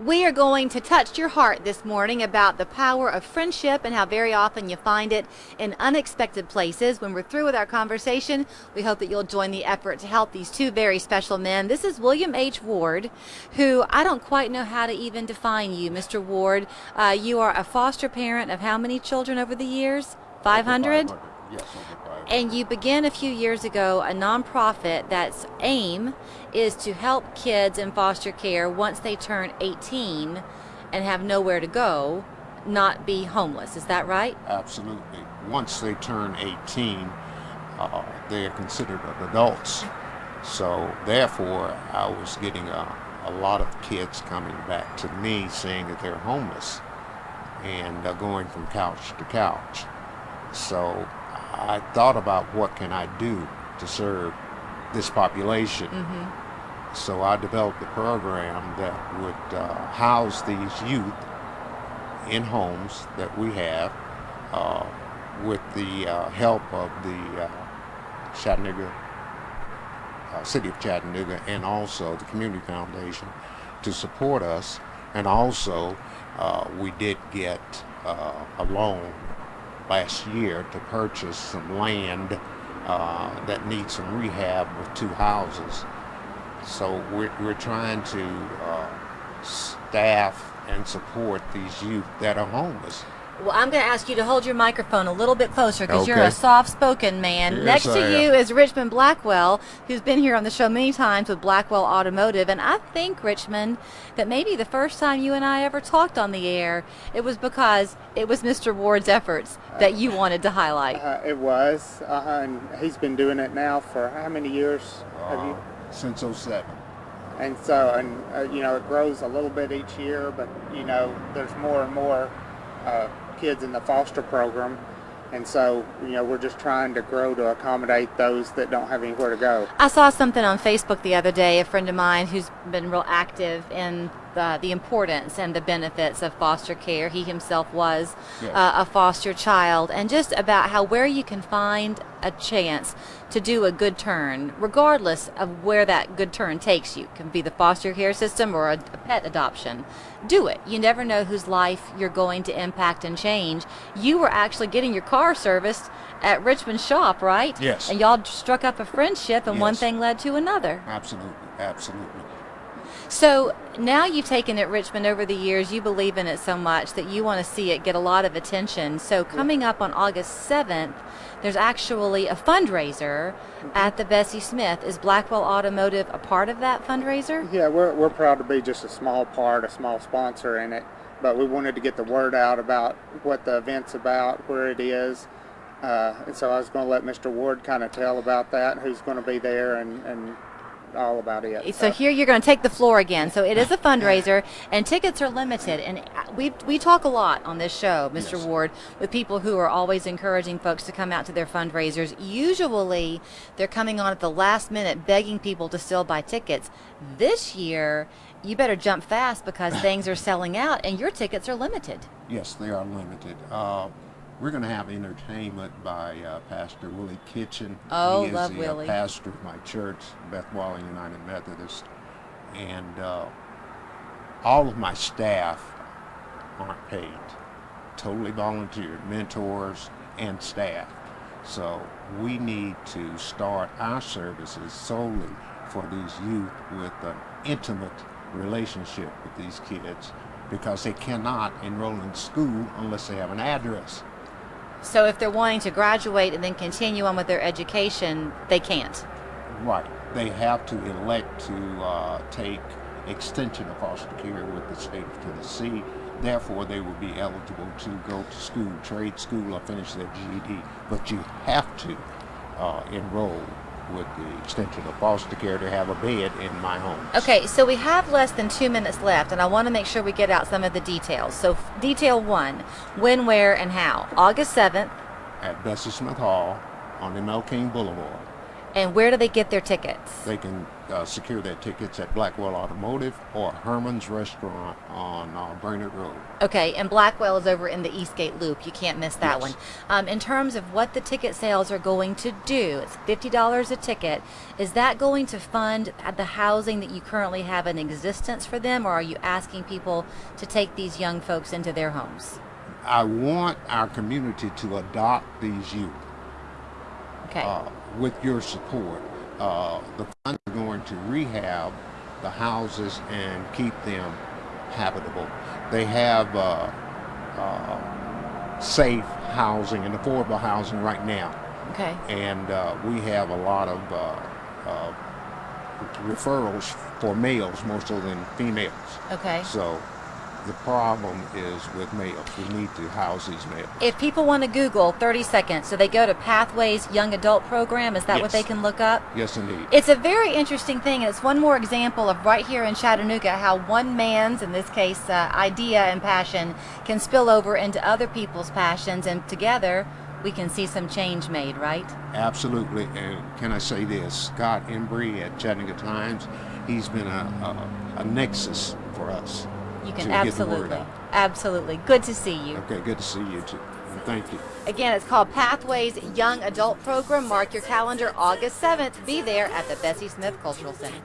We are going to touch your heart this morning about the power of friendship and how very often you find it in unexpected places. When we're through with our conversation, we hope that you'll join the effort to help these two very special men. This is William H. Ward, who I don't quite know how to even define you, Mr. Ward. You are a foster parent of how many children over the years? 500? Yes, over 500. And you began a few years ago a nonprofit that's aim is to help kids in foster care once they turn 18 and have nowhere to go, not be homeless. Is that right? Absolutely. Once they turn 18, they are considered adults. So therefore, I was getting a lot of kids coming back to me saying that they're homeless and going from couch to couch. So I thought about what can I do to serve this population. Mm-hmm. So I developed a program that would house these youth in homes that we have with the help of the Chattanooga, City of Chattanooga, and also the Community Foundation to support us. And also we did get a loan last year to purchase some land that needs some rehab with 2 houses. So we're trying to staff and support these youth that are homeless. Well, I'm going to ask you to hold your microphone a little bit closer because you're Okay. a soft-spoken man. Yes, Next to I you am. is Richmond Blackwell, who's been here on the show many times with Blackwell Automotive. And I think, Richmond, that maybe the first time you and I ever talked on the air, it was because it was Mr. Ward's efforts that you wanted to highlight. It was, and he's been doing it now for how many years? Have you? Since '07. And so, it grows a little bit each year, but there's more and more kids in the foster program, and so we're just trying to grow to accommodate those that don't have anywhere to go. I saw something on Facebook the other day, a friend of mine who's been real active in the importance and the benefits of foster care. He himself was Yes. a foster child, and just about how where you can find a chance to do a good turn, regardless of where that good turn takes you. It can be the foster care system or a pet adoption. Do it. You never know whose life you're going to impact and change. You were actually getting your car serviced at Richmond's shop, right? Yes. And y'all struck up a friendship, and one Yes. thing led to another. Absolutely, absolutely. So now you've taken it, Richmond, over the years. You believe in it so much that you want to see it get a lot of attention. So coming up on August 7th, there's actually a fundraiser at the Bessie Smith. Is Blackwell Automotive a part of that fundraiser? Yeah, we're proud to be just a small sponsor in it, but we wanted to get the word out about what the event's about, where it is. And so I was going to let Mr. Ward kind of tell about that, who's going to be there, and all about it. So here you're going to take the floor again. So it is a fundraiser, and tickets are limited. And we talk a lot on this show, Mr. Yes. Ward, with people who are always encouraging folks to come out to their fundraisers. Usually they're coming on at the last minute begging people to still buy tickets. This year, you better jump fast because things are selling out and your tickets are limited. Yes, they are limited. We're going to have entertainment by Pastor Willie Kitchen. Oh, he is love the Willie. pastor of my church, Backwell United Methodist, and all of my staff aren't paid. Totally volunteer, mentors and staff. So we need to start our services solely for these youth with an intimate relationship with these kids, because they cannot enroll in school unless they have an address. So if they're wanting to graduate and then continue on with their education, they can't. Right. They have to elect to take extension of foster care with the state of Tennessee. Therefore, they will be eligible to go to school, trade school, or finish their GED. But you have to enroll with the extension of foster care to have a bed in my home. Okay, so we have less than 2 minutes left, and I want to make sure we get out some of the details. So detail 1, when, where, and how. August 7th. At Bessie Smith Hall on ML King Boulevard. And where do they get their tickets? They can secure their tickets at Blackwell Automotive or Herman's Restaurant on Bernard Road. Okay, and Blackwell is over in the Eastgate Loop. You can't miss that Yes. one. In terms of what the ticket sales are going to do, it's $50 a ticket. Is that going to fund the housing that you currently have in existence for them, or are you asking people to take these young folks into their homes? I want our community to adopt these youth. Okay. With your support. The funds are going to rehab the houses and keep them habitable. They have safe housing and affordable housing right now, Okay. and we have a lot of referrals for males more so than females. Okay. So the problem is with males. We need to house these males. If people want to Google 30 seconds, so they go to Pathways Young Adult Program, is that what Yes. they can look up? Yes, indeed. It's a very interesting thing, and it's one more example of right here in Chattanooga how one man's, in this case, idea and passion can spill over into other people's passions, and together we can see some change made, right? Absolutely. And can I say this? Scott Embry at Chattanooga Times, he's been a nexus for us. You to can get the word absolutely, out. absolutely. Good to see you. Okay, good to see you too. And thank you. Again, it's called Pathways Young Adult Program. Mark your calendar, August 7th. Be there at the Bessie Smith Cultural Center.